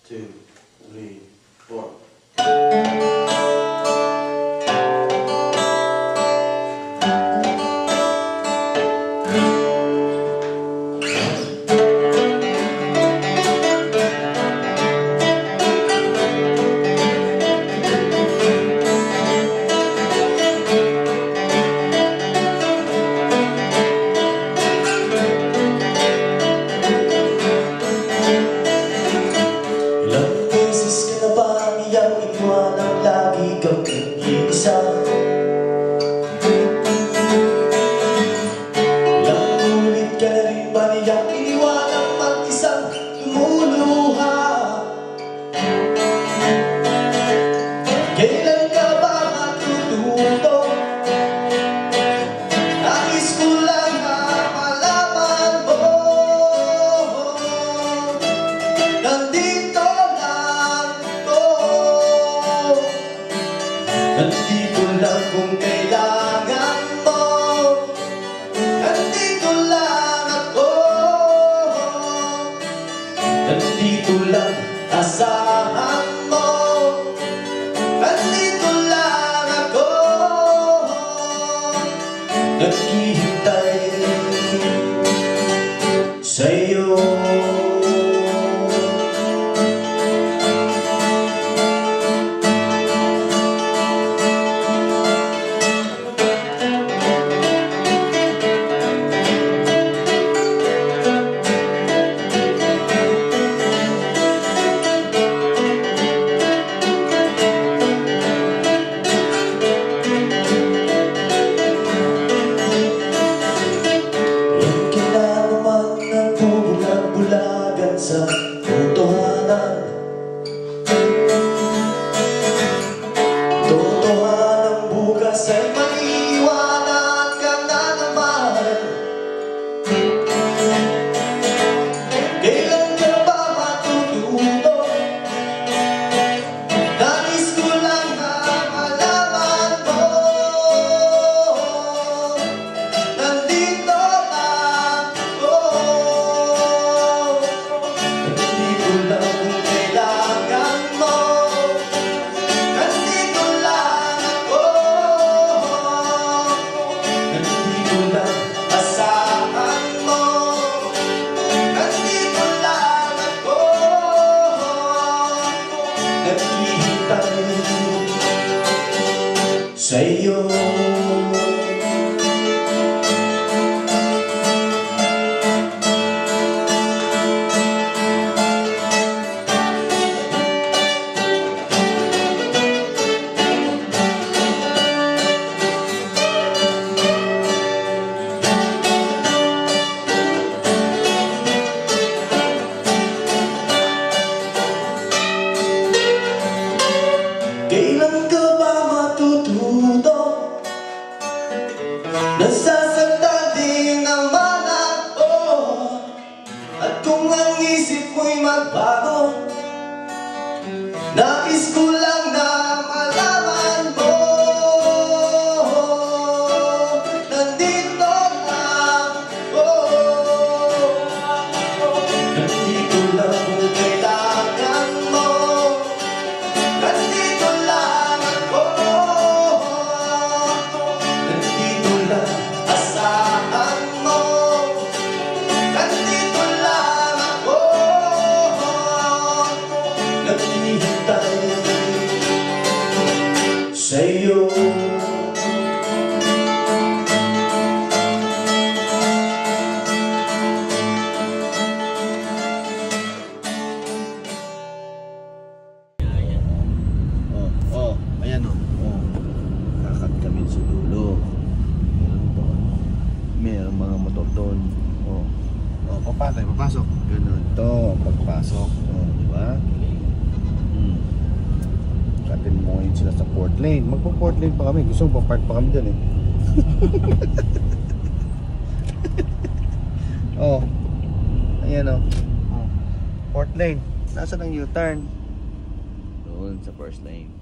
2, 3, 4. Lagi kang nag-iisa. Ilang ulit ka na rin ba niyang iniwanang mag-isang lumuluha? Kailan ka ba matututo? Nais ko lang na malaman mo. Nandito lang to. Nandito lang kung kailangan mo. Nandito lang ako. Nandito lang, asahan mo. Nandito lang ako. Naghihintay sa'yo. Sa totohanan, totohanan bukas ay maiiwanan ka na naman. Kailan ka ba matututo? Nais ko lang na malaman mo. Nandito lang ako. Nandito lang kung kailangan mo. Nandito lang ako. Nandito lang, asahan mo. Nandito lang ako. Naghihintay sa'yo. Kailan ka ba matututo? Nasasaktan din naman ako. At kung ang isip mo'y magbago, nais ko lang na malaman mo. Nandito lang ako. Nandito lang kung kailangan mo. Nandito lang ako. Nandito lang, asahan mo. Nandito lang ako. Naghihintay sa'yo. Ayan o. Kakat kami sa dulo. Meron doon. Meron mga motor doon. Papasok. Ganun. Ito, pagpasok. Diba? Atin mo ngayon sila sa port lane. Magpa-port lane pa kami. Gusto mo pa-park pa kami dyan eh. Ayan o. Port lane. Nasaan ang U-turn? Doon sa first lane.